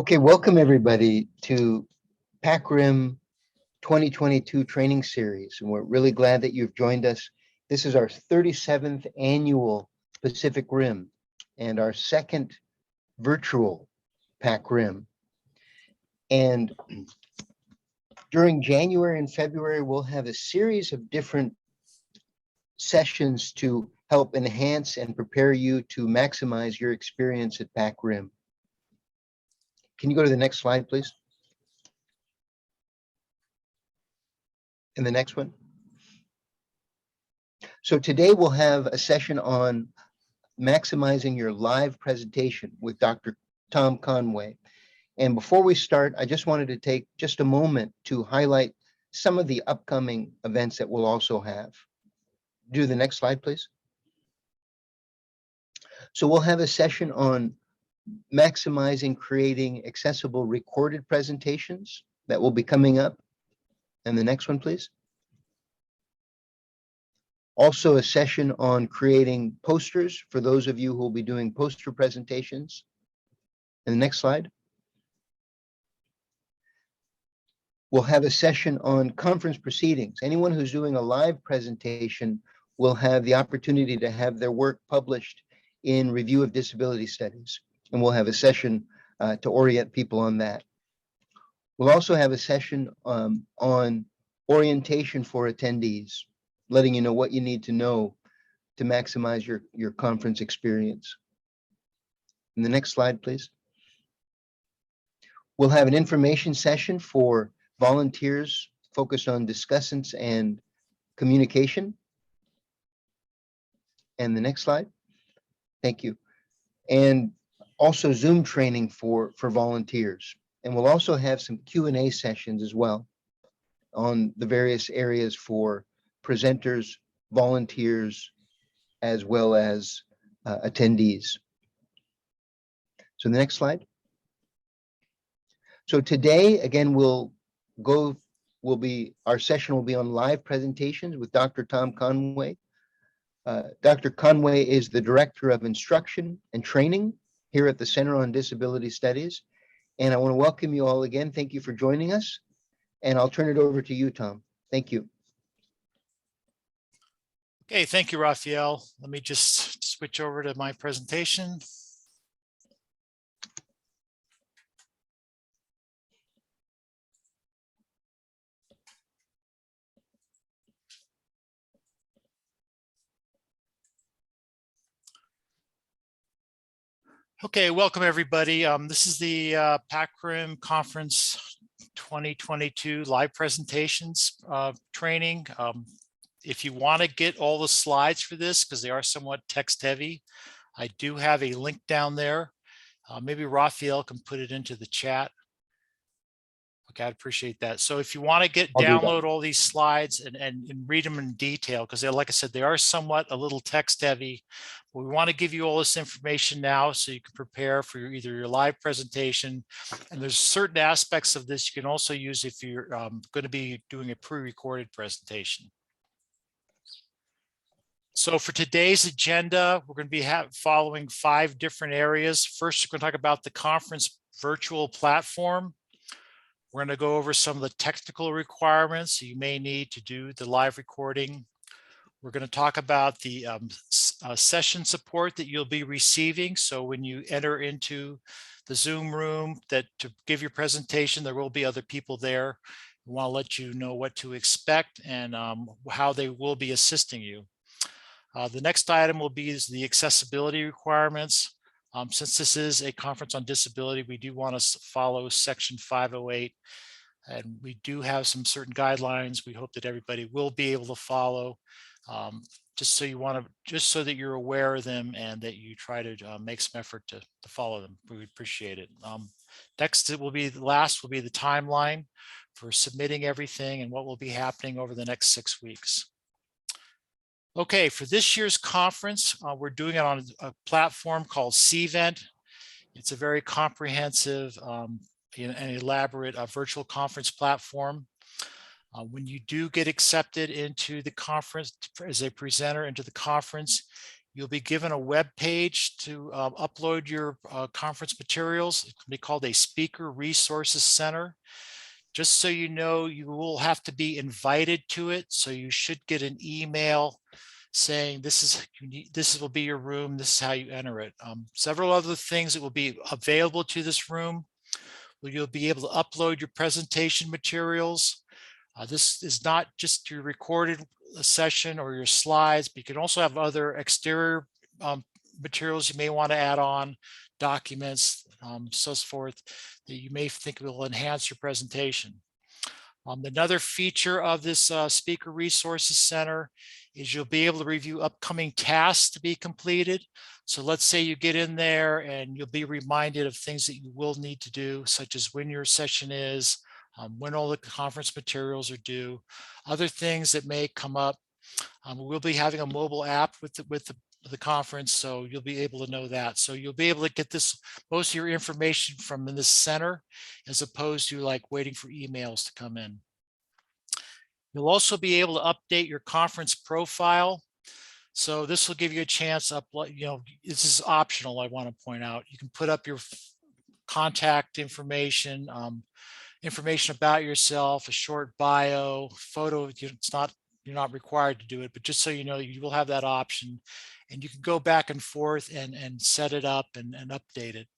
Okay, welcome everybody to PAC-RIM 2022 training series. And we're really glad that you've joined us. This is our 37th annual Pacific Rim and our second virtual PAC-RIM. And during January and February, we'll have a series of different sessions to help enhance and prepare you to maximize your experience at PAC-RIM. Can you go to the next slide, please? And the next one. So today we'll have a session on maximizing your live presentation with Dr. Tom Conway. And before we start, I just wanted to take just a moment to highlight some of the upcoming events that we'll also have. Do the next slide, please. So we'll have a session on maximizing creating accessible recorded presentations that will be coming up. And the next one, please. Also a session on creating posters for those of you who will be doing poster presentations. And the next slide. We'll have a session on conference proceedings. Anyone who's doing a live presentation will have the opportunity to have their work published in Review of Disability Studies. And we'll have a session to orient people on that. We'll also have a session on orientation for attendees, letting you know what you need to know to maximize your conference experience. And the next slide, please. We'll have an information session for volunteers focused on discussants and communication. And the next slide. Thank you. And also Zoom training for volunteers. And we'll also have some Q&A sessions as well on the various areas for presenters, volunteers, as well as attendees. So the next slide. So today, again, our session will be on live presentations with Dr. Tom Conway. Dr. Conway is the Director of Instruction and Training here at the Center on Disability Studies. And I want to welcome you all again. Thank you for joining us. And I'll turn it over to you, Tom. Thank you. Okay, thank you, Raphael. Let me just switch over to my presentation. Okay, welcome everybody. This is the PAC-RIM Conference 2022 live presentations training. If you want to get all the slides for this, because they are somewhat text heavy, I do have a link down there. Maybe Raphael can put it into the chat. Okay, I'd appreciate that. So if you want to download all these slides and read them in detail, because like I said, they are somewhat a little text heavy. We want to give you all this information now so you can prepare for either your live presentation. And there's certain aspects of this you can also use if you're going to be doing a pre-recorded presentation. So for today's agenda, we're going to be following 5 different areas. First, we're going to talk about the conference virtual platform. We're going to go over some of the technical requirements you may need to do the live recording. We're going to talk about the session support that you'll be receiving. So when you enter into the Zoom room to give your presentation, there will be other people there. We want to let you know what to expect and how they will be assisting you. The next item will be the accessibility requirements. Since this is a conference on disability, we do want to follow Section 508, and we do have some certain guidelines we hope that everybody will be able to follow. Just so that you're aware of them and that you try to make some effort to follow them. We appreciate it. Next, will be the timeline for submitting everything and what will be happening over the next 6 weeks. Okay, for this year's conference, we're doing it on a platform called Cvent. It's a very comprehensive and elaborate virtual conference platform. When you do get accepted into the conference as a presenter into the conference, You'll be given a web page to upload your conference materials. It can be called a Speaker Resources Center. Just so you know, you will have to be invited to it. So you should get an email saying this will be your room. This is how you enter it. Several other things that will be available to this room. You'll be able to upload your presentation materials. This is not just your recorded session or your slides, but you can also have other exterior materials you may want to add on, documents, so forth, that you may think will enhance your presentation. Another feature of this Speaker Resources Center is you'll be able to review upcoming tasks to be completed. So let's say you get in there and you'll be reminded of things that you will need to do, such as when your session is, when all the conference materials are due, other things that may come up. We'll be having a mobile app with the conference, so you'll be able to know that. So you'll be able to get most of your information from this center, as opposed to like waiting for emails to come in. You'll also be able to update your conference profile. So this will give you a chance this is optional, I want to point out. You can put up your contact information, information about yourself, a short bio, photo. You're not required to do it, but just so you know, you will have that option, and you can go back and forth and set it up and update it.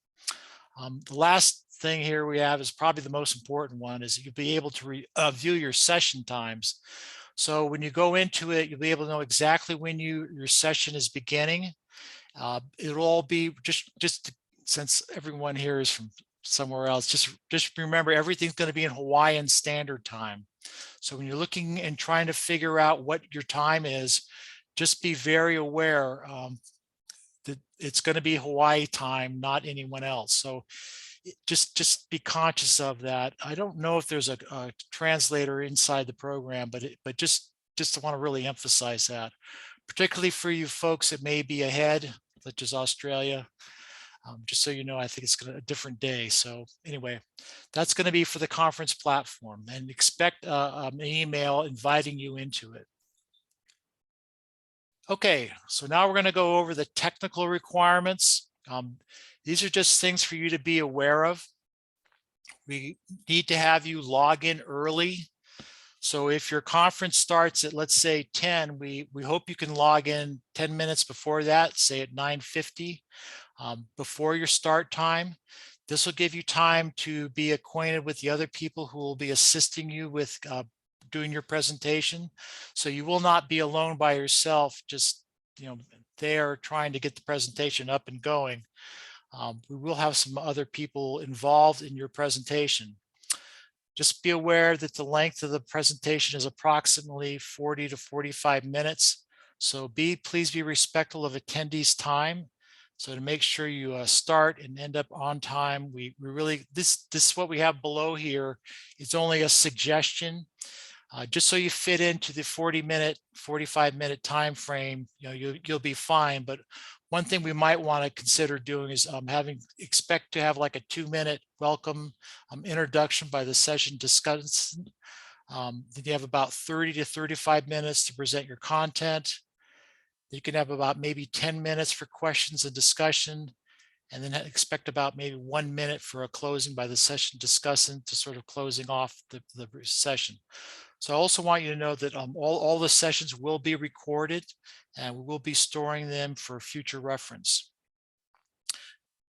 The last thing here we have is probably the most important one, is you'll be able to view your session times. So when you go into it, you'll be able to know exactly when your session is beginning. It'll all be just since everyone here is from somewhere else, just remember everything's going to be in Hawaiian Standard Time. So when you're looking and trying to figure out what your time is, just be very aware that it's going to be Hawaii time, not anyone else. So just be conscious of that. I don't know if there's a translator inside the program, but just want to really emphasize that, particularly for you folks that may be ahead, such as Australia. Just so you know, I think it's a different day. So anyway, that's going to be for the conference platform, and expect an email inviting you into it. Okay, so now we're going to go over the technical requirements. These are just things for you to be aware of. We need to have you log in early. So if your conference starts at, let's say 10, we hope you can log in 10 minutes before that, say at 9:50, before your start time. This will give you time to be acquainted with the other people who will be assisting you with doing your presentation. So you will not be alone by yourself, just there trying to get the presentation up and going. We will have some other people involved in your presentation. Just be aware that the length of the presentation is approximately 40 to 45 minutes. So please be respectful of attendees' time. So to make sure you start and end up on time, we really, this is what we have below here. It's only a suggestion. Just so you fit into the 45-minute time frame, you'll be fine. But one thing we might want to consider doing is expect to have like a 2-minute welcome introduction by the session discussant. Then you have about 30 to 35 minutes to present your content. You can have about maybe 10 minutes for questions and discussion, and then expect about maybe 1 minute for a closing by the session discussant to sort of closing off the session. So I also want you to know that all the sessions will be recorded, and we will be storing them for future reference.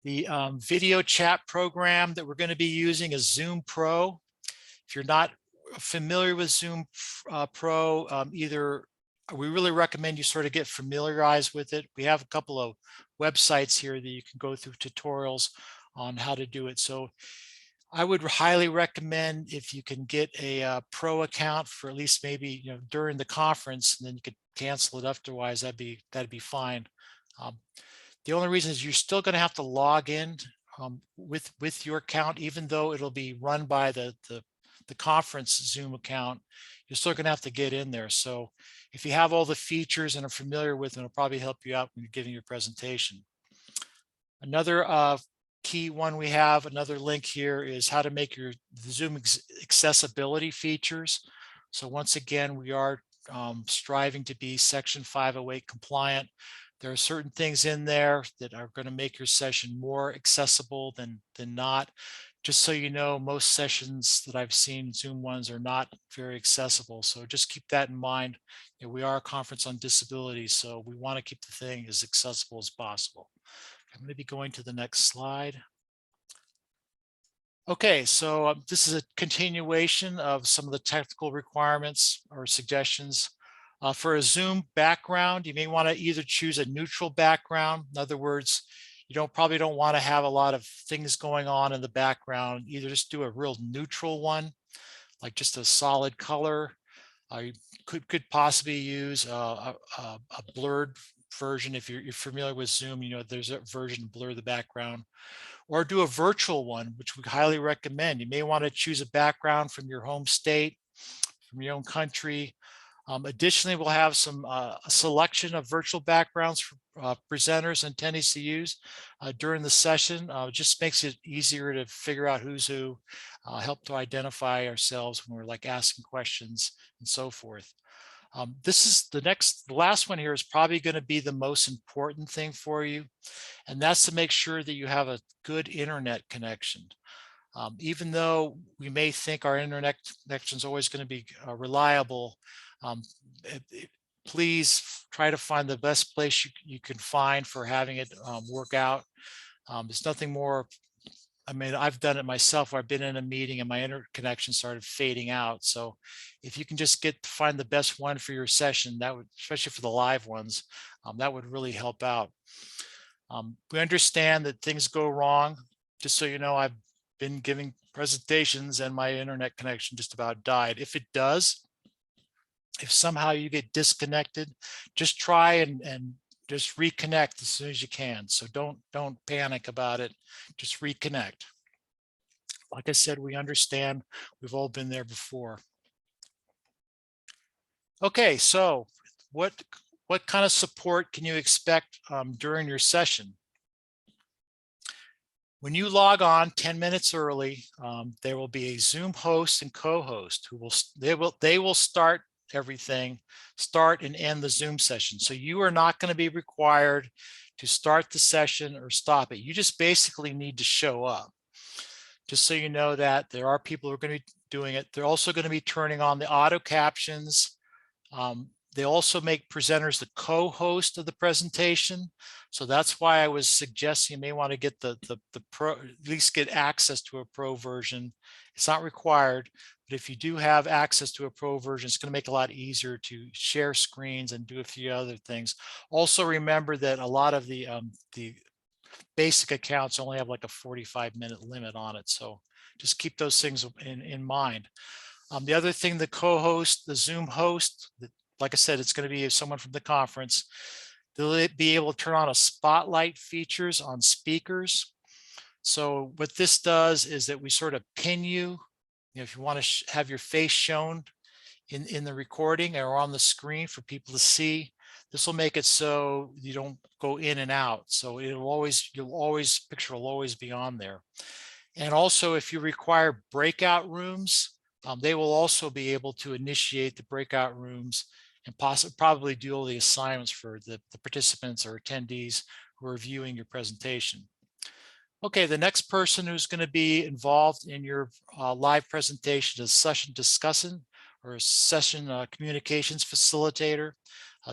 The video chat program that we're going to be using is Zoom Pro. If you're not familiar with Zoom Pro, we really recommend you sort of get familiarized with it. We have a couple of websites here that you can go through tutorials on how to do it. So I would highly recommend, if you can get a pro account for at least maybe during the conference, and then you could cancel it afterwards, that'd be fine. The only reason is you're still going to have to log in with your account, even though it'll be run by the conference Zoom account. You're still going to have to get in there. So if you have all the features and are familiar with them, it'll probably help you out when you're giving your presentation. Another key one we have, another link here, is how to make the Zoom accessibility features. So once again, we are striving to be Section 508 compliant. There are certain things in there that are going to make your session more accessible than not. Just so you know, most sessions that I've seen, Zoom ones, are not very accessible. So just keep that in mind. You know, we are a conference on disability, so we want to keep the thing as accessible as possible. I'm going to be going to the next slide. Okay, so this is a continuation of some of the technical requirements or suggestions. For a Zoom background, you may want to either choose a neutral background. In other words, you probably don't want to have a lot of things going on in the background. Either just do a real neutral one, like just a solid color. You could possibly use a blurred version. If you're familiar with Zoom, you know there's a version to blur the background. Or do a virtual one, which we highly recommend. You may want to choose a background from your home state, from your own country. Additionally, we'll have a selection of virtual backgrounds for presenters and attendees to use during the session. It just makes it easier to figure out who's who, help to identify ourselves when we're like asking questions and so forth. This is the last one here is probably going to be the most important thing for you. And that's to make sure that you have a good internet connection. Even though we may think our internet connection is always going to be reliable, please try to find the best place you can find for having it work out. There's nothing more. I mean, I've done it myself where I've been in a meeting and my internet connection started fading out. So if you can just find the best one for your session, that would, especially for the live ones, that would really help out. We understand that things go wrong. Just so you know, I've been giving presentations and my internet connection just about died. If it does, if somehow you get disconnected, just try and just reconnect as soon as you can. So don't panic about it. Just reconnect. Like I said, we understand. We've all been there before. Okay, so what kind of support can you expect during your session? When you log on 10 minutes early, there will be a Zoom host and co-host who will start everything, start and end the Zoom session. So you are not going to be required to start the session or stop it. You just basically need to show up. Just so you know that there are people who are going to be doing it. They're also going to be turning on the auto captions. They also make presenters the co-host of the presentation. So that's why I was suggesting you may want to get the pro, at least get access to a pro version. It's not required, but if you do have access to a pro version, it's going to make it a lot easier to share screens and do a few other things. Also remember that a lot of the basic accounts only have like a 45-minute limit on it. So just keep those things in mind. The other thing, the co-host, the Zoom host, like I said, it's going to be someone from the conference. They'll be able to turn on a spotlight features on speakers. So what this does is that we sort of pin you, if you want to have your face shown in the recording or on the screen for people to see. This will make it so you don't go in and out. So picture will always be on there. And also if you require breakout rooms, they will also be able to initiate the breakout rooms and probably do all the assignments for the participants or attendees who are viewing your presentation. Okay, the next person who's going to be involved in your live presentation is session discussant or a session communications facilitator.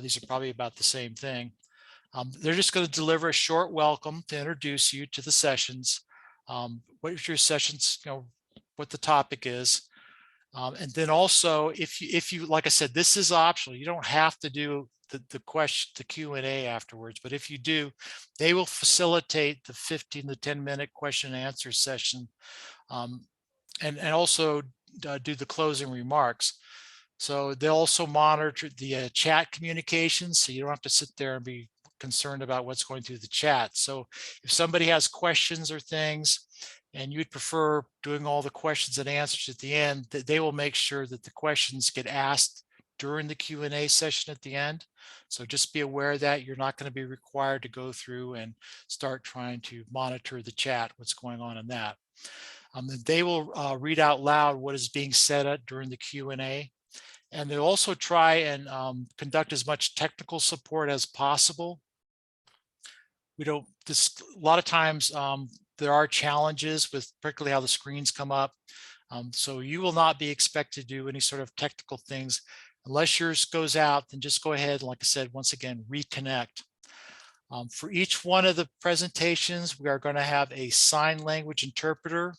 These are probably about the same thing. They're just going to deliver a short welcome to introduce you to the sessions, what your sessions, what the topic is. And then also, if you, like I said, this is optional. You don't have to do the Q&A afterwards, but if you do, they will facilitate the 15 to 10-minute question and answer session, and also do the closing remarks. So they'll also monitor the chat communications, so you don't have to sit there and be concerned about what's going through the chat. So if somebody has questions or things, and you'd prefer doing all the questions and answers at the end, that they will make sure that the questions get asked during the Q&A session at the end. So just be aware that you're not going to be required to go through and start trying to monitor the chat, what's going on in that. They will read out loud what is being said during the Q&A. And they'll also try and conduct as much technical support as possible. we don't, this, a lot of times there are challenges with particularly how the screens come up. So you will not be expected to do any sort of technical things unless yours goes out. Then just go ahead, like I said, once again, reconnect. For each one of the presentations, we are going to have a sign language interpreter.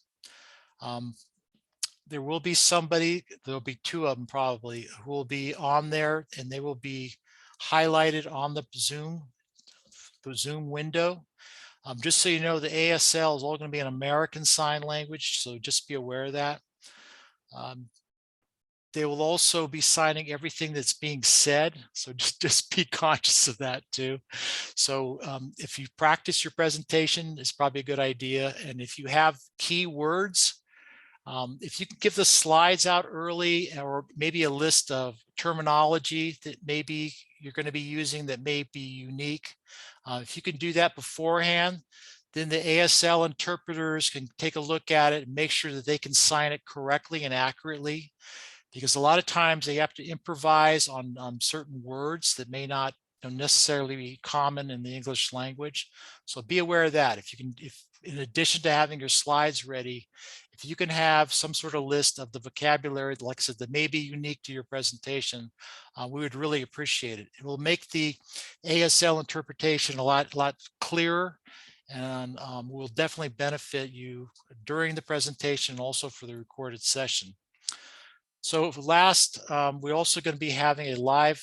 There will be somebody, there'll be two of them probably, who will be on there, and they will be highlighted on the Zoom window. Just so you know, the ASL is all going to be an American Sign Language, so just be aware of that. They will also be signing everything that's being said, so just be conscious of that too. So if you practice your presentation, it's probably a good idea. And if you have keywords, if you can give the slides out early, or maybe a list of terminology that maybe you're going to be using that may be unique. If you can do that beforehand, then the ASL interpreters can take a look at it and make sure that they can sign it correctly and accurately. Because a lot of times they have to improvise on certain words that may not necessarily be common in the English language. So be aware of that. If you can, if in addition to having your slides ready, if you can have some sort of list of the vocabulary, like I said, that may be unique to your presentation, we would really appreciate it. It will make the ASL interpretation a lot clearer, and will definitely benefit you during the presentation and also for the recorded session. So last, we're also going to be having a live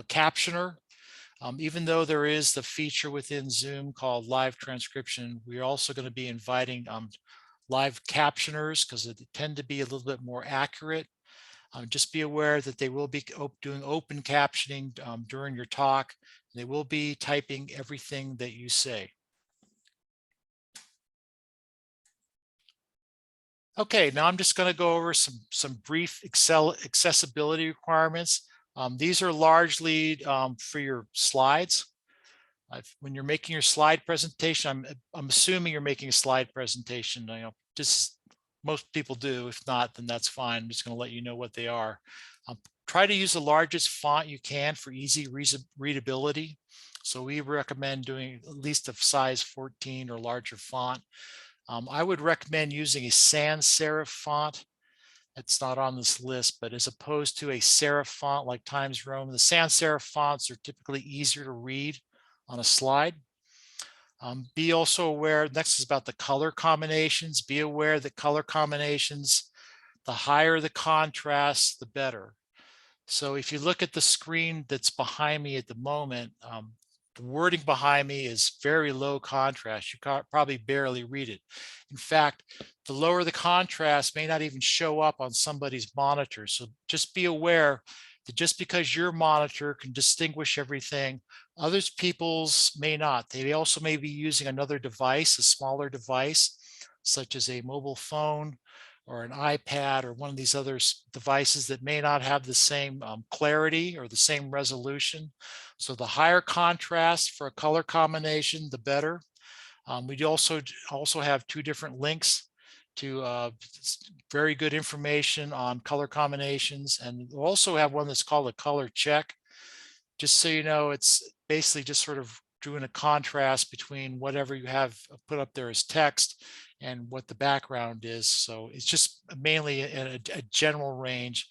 captioner. Even though there is the feature within Zoom called live transcription, we're also going to be inviting live captioners because they tend to be a little bit more accurate. Just be aware that they will be doing open captioning during your talk. They will be typing everything that you say. Okay, now I'm just going to go over some brief Excel accessibility requirements. These are largely for your slides. When you're making your slide presentation, I'm assuming you're making a slide presentation. You know, just most people do. If not, then that's fine. I'm just going to let you know what they are. Try to use the largest font you can for easy readability. So we recommend doing at least a size 14 or larger font. I would recommend using a sans serif font. It's not on this list, but as opposed to a serif font like Times Roman, the sans serif fonts are typically easier to read on a slide. Be also aware, next is about the color combinations. Be aware that color combinations, the higher the contrast, the better. So if you look at the screen that's behind me at the moment, the wording behind me is very low contrast. You can't probably barely read it. In fact, the lower the contrast may not even show up on somebody's monitor. So just be aware that just because your monitor can distinguish everything, others people's may not. They also may be using another device, a smaller device, such as a mobile phone or an iPad or one of these other devices that may not have the same clarity or the same resolution. So the higher contrast for a color combination, the better. We also have two different links to very good information on color combinations. And we'll also have one that's called a color check. Just so you know, it's basically just sort of doing a contrast between whatever you have put up there as text and what the background is. So it's just mainly a general range,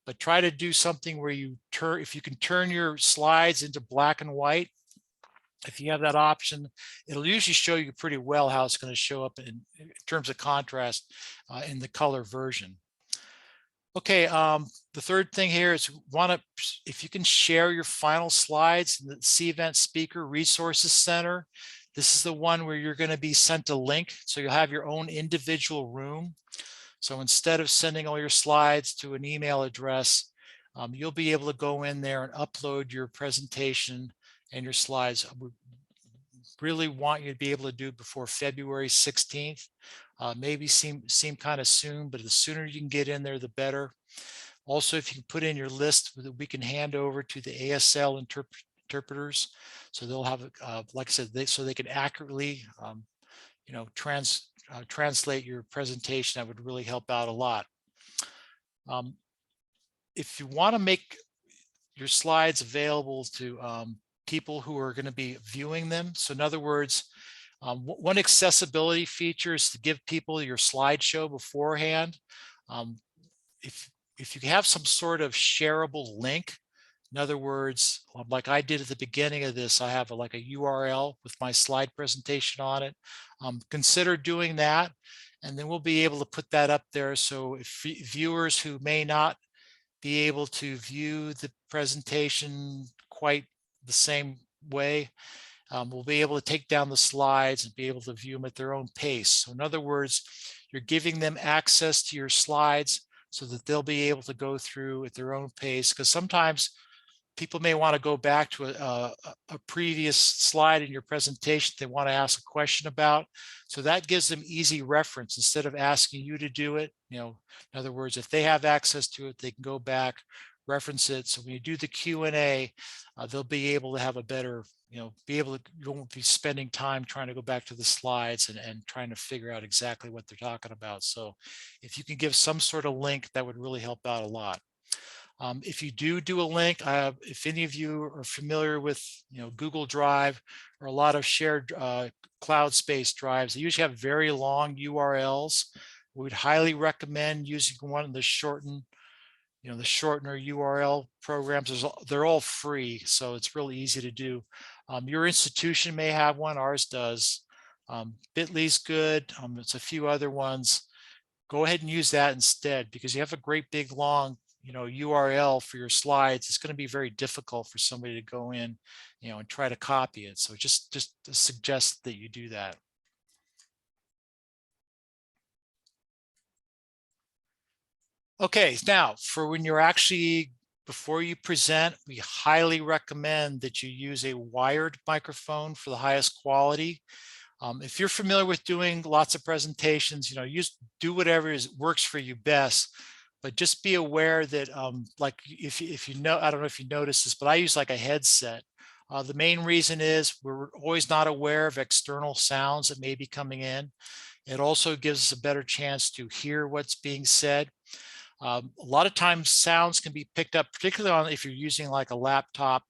but try to do something where you turn, if you can turn your slides into black and white, if you have that option, it'll usually show you pretty well how it's going to show up in terms of contrast in the color version. Okay, the third thing here is if you can share your final slides in the Cvent Speaker Resources Center. This is the one where you're going to be sent a link. So you'll have your own individual room. So instead of sending all your slides to an email address, you'll be able to go in there and upload your presentation and your slides. We really want you to be able to do it before February 16th. Maybe seem kind of soon, but the sooner you can get in there, the better. Also, if you can put in your list that we can hand over to the ASL interpreters, so they'll have, like I said, so they can accurately, you know, translate your presentation. That would really help out a lot. If you want to make your slides available to people who are going to be viewing them. So in other words, one accessibility feature is to give people your slideshow beforehand. If you have some sort of shareable link, in other words, like I did at the beginning of this, I have like a URL with my slide presentation on it. Consider doing that, and then we'll be able to put that up there. So if viewers who may not be able to view the presentation quite the same way, will be able to take down the slides and be able to view them at their own pace. So in other words, you're giving them access to your slides so that they'll be able to go through at their own pace, because sometimes people may want to go back to a previous slide in your presentation they want to ask a question about. So that gives them easy reference instead of asking you to do it. In other words, if they have access to it, they can go back, reference it. So when you do the Q&A, they'll be able to have a better, you won't be spending time trying to go back to the slides and trying to figure out exactly what they're talking about. So if you can give some sort of link, that would really help out a lot. If you do a link, if any of you are familiar with Google Drive or a lot of shared cloud space drives, they usually have very long URLs. We would highly recommend using one of the shortener URL programs. They're all free, so it's really easy to do. Your institution may have one, ours does. Bitly's good. It's a few other ones. Go ahead and use that instead, because you have a great big long URL for your slides. It's going to be very difficult for somebody to go in and try to copy it. So just suggest that you do that. Okay, now for when you're actually, before you present, we highly recommend that you use a wired microphone for the highest quality. If you're familiar with doing lots of presentations, do whatever works for you best. But just be aware that like if you know, I don't know if you notice this, but I use like a headset. The main reason is we're always not aware of external sounds that may be coming in. It also gives us a better chance to hear what's being said. A lot of times sounds can be picked up, particularly if you're using like a laptop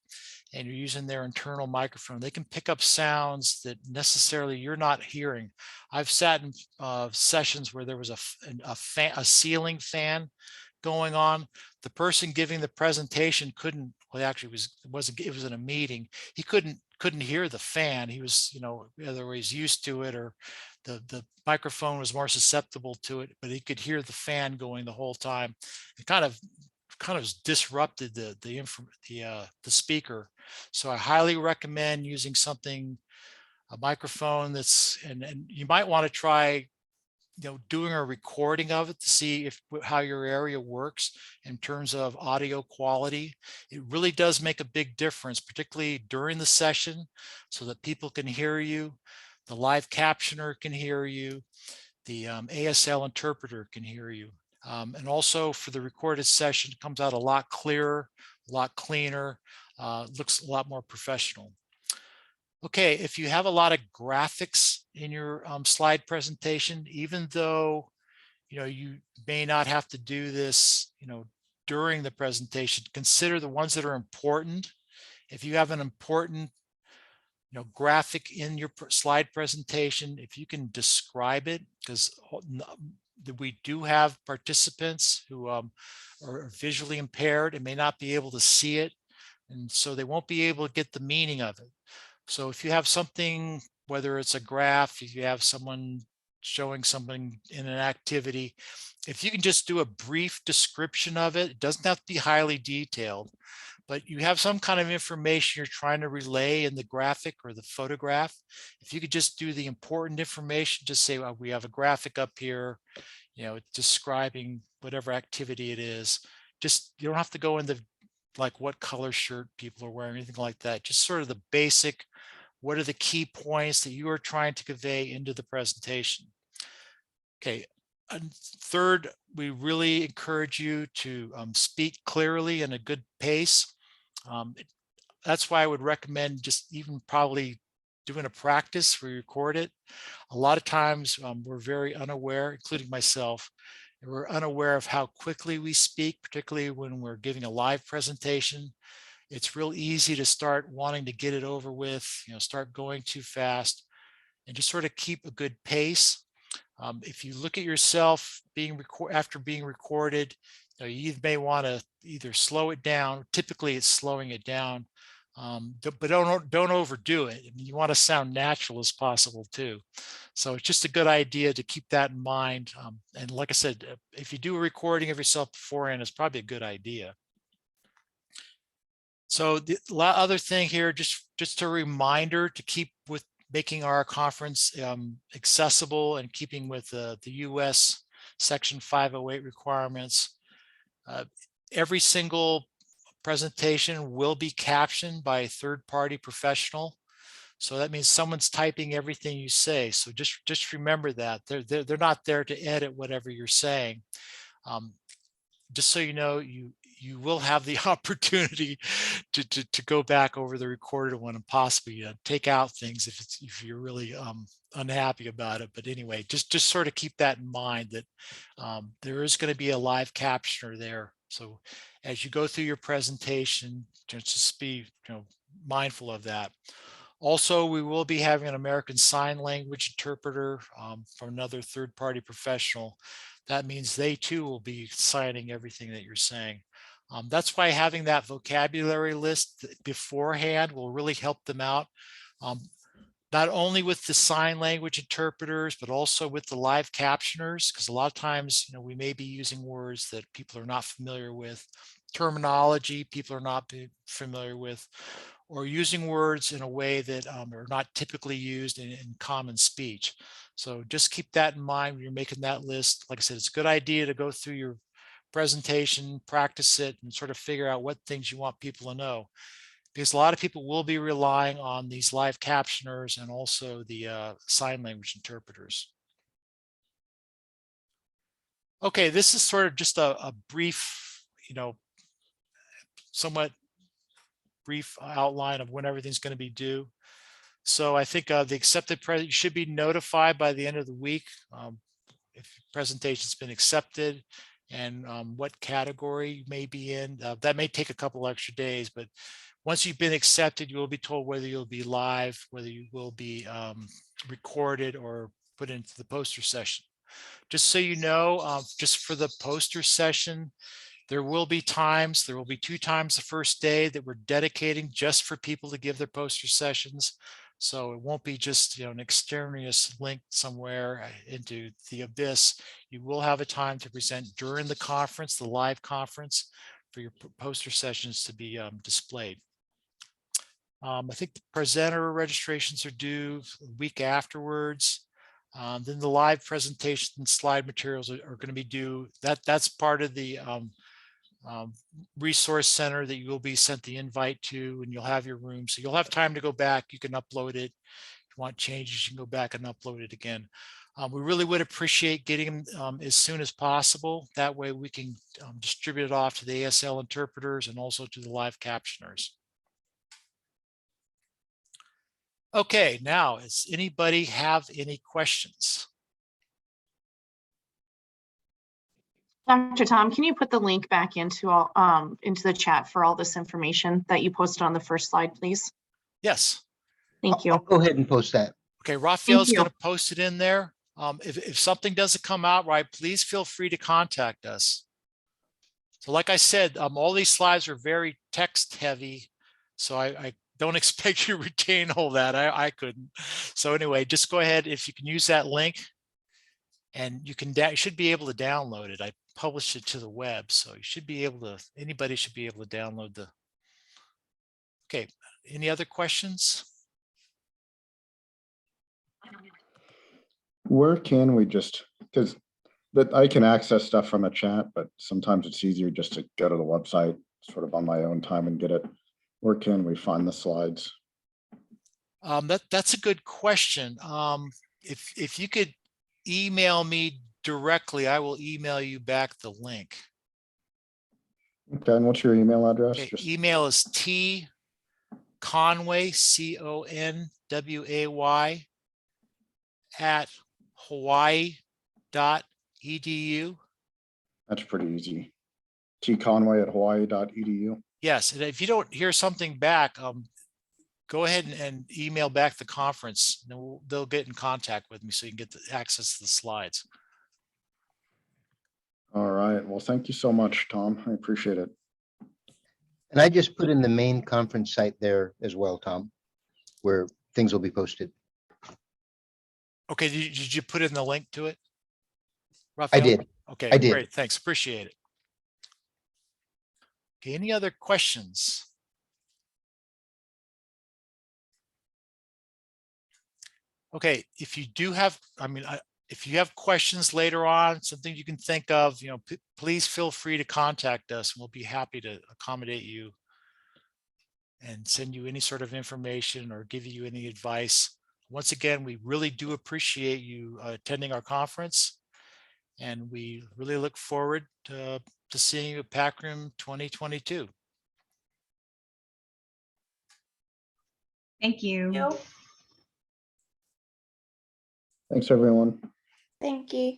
and you're using their internal microphone. They can pick up sounds that necessarily you're not hearing. I've sat in sessions where there was a ceiling fan going on. The person giving the presentation couldn't, well, actually it was in a meeting. He couldn't hear the fan. He was, whether he's used to it or the microphone was more susceptible to it, but he could hear the fan going the whole time. It kind of disrupted the speaker. So I highly recommend using a microphone that's, and you might want to try doing a recording of it to see how your area works in terms of audio quality. It really does make a big difference, particularly during the session, so that people can hear you. The live captioner can hear you. The ASL interpreter can hear you. And also for the recorded session, it comes out a lot clearer, a lot cleaner, looks a lot more professional. Okay, if you have a lot of graphics in your slide presentation, even though you may not have to do this during the presentation, consider the ones that are important. If you have an important graphic in your slide presentation, if you can describe it, because we do have participants who are visually impaired and may not be able to see it, and so they won't be able to get the meaning of it. So if you have something, whether it's a graph, if you have someone showing something in an activity, if you can just do a brief description of it, it doesn't have to be highly detailed, but you have some kind of information you're trying to relay in the graphic or the photograph. If you could just do the important information, just say, well, we have a graphic up here, describing whatever activity it is. Just, you don't have to go into like what color shirt people are wearing, anything like that. Just sort of the basic, what are the key points that you are trying to convey into the presentation? Okay. And third, we really encourage you to speak clearly in a good pace. That's why I would recommend just even probably doing a practice where you record it. A lot of times we're very unaware, including myself, we're unaware of how quickly we speak, particularly when we're giving a live presentation. it's real easy to start wanting to get it over with, start going too fast, and just sort of keep a good pace. If you look at yourself after being recorded, you may want to either slow it down. Typically, it's slowing it down, but don't overdo it. I mean, you want to sound natural as possible too. So it's just a good idea to keep that in mind. And like I said, if you do a recording of yourself beforehand, it's probably a good idea. So the other thing here, just a reminder to keep with making our conference accessible and keeping with the US Section 508 requirements. Every single presentation will be captioned by a third-party professional. So that means someone's typing everything you say. So just remember that they're not there to edit whatever you're saying. Just so you know, you will have the opportunity to go back over the recorded one and possibly take out things if you're really unhappy about it. But anyway, just sort of keep that in mind, that there is going to be a live captioner there. So as you go through your presentation, just be mindful of that. Also, we will be having an American Sign Language interpreter from another third-party professional. That means they too will be signing everything that you're saying. That's why having that vocabulary list beforehand will really help them out, not only with the sign language interpreters, but also with the live captioners, because a lot of times, we may be using words that people are not familiar with, terminology people are not familiar with, or using words in a way that are not typically used in common speech. So just keep that in mind when you're making that list. Like I said, it's a good idea to go through your presentation, practice it, and sort of figure out what things you want people to know. Because a lot of people will be relying on these live captioners and also the sign language interpreters. Okay, this is sort of just a brief, somewhat brief outline of when everything's going to be due. So I think the accepted you should be notified by the end of the week if your presentation's been accepted and what category you may be in. That may take a couple extra days, but once you've been accepted, you will be told whether you'll be live, whether you will be recorded or put into the poster session. Just so you know, just for the poster session, there will be 2 times the first day that we're dedicating just for people to give their poster sessions. So it won't be just an extraneous link somewhere into the abyss. You will have a time to present during the conference, the live conference, for your poster sessions to be displayed. I think the presenter registrations are due a week afterwards. Then the live presentation and slide materials are going to be due. That's part of the resource center that you will be sent the invite to, and you'll have your room. So you'll have time to go back. You can upload it. If you want changes, you can go back and upload it again. We really would appreciate getting them as soon as possible. That way we can distribute it off to the ASL interpreters and also to the live captioners. Okay, now, does anybody have any questions? Dr. Tom, can you put the link back into the chat for all this information that you posted on the first slide, please? Yes. Thank you. I'll go ahead and post that. Okay, Raphael's going to post it in there. If something doesn't come out right, please feel free to contact us. So like I said, all these slides are very text heavy, so I don't expect you to retain all that. I couldn't. So anyway, just go ahead. If you can use that link, and you should be able to download it. I published it to the web, so you should be able to, anybody should be able to download the. Okay, any other questions? Where can we just, because I can access stuff from a chat, but sometimes it's easier just to go to the website sort of on my own time and get it. Where can we find the slides? That's a good question. If you could email me directly, I will email you back the link. Okay, and what's your email address? Okay, email is tconway, CONWAY @ hawaii.edu. That's pretty easy. tconway @ hawaii.edu. Yes, and if you don't hear something back, go ahead and email back the conference, and they'll get in contact with me so you can get the access to the slides. All right. Well, thank you so much, Tom. I appreciate it. And I just put in the main conference site there as well, Tom, where things will be posted. Okay, did you put in the link to it? I Raphael? did. Okay, I did. great, thanks, appreciate it. Okay, any other questions? Okay, if you do have, if you have questions later on, something you can think of, please feel free to contact us and we'll be happy to accommodate you and send you any sort of information or give you any advice. Once again, we really do appreciate you attending our conference, and we really look forward to seeing you at PACRIM 2022. Thank you. Thanks, everyone. Thank you.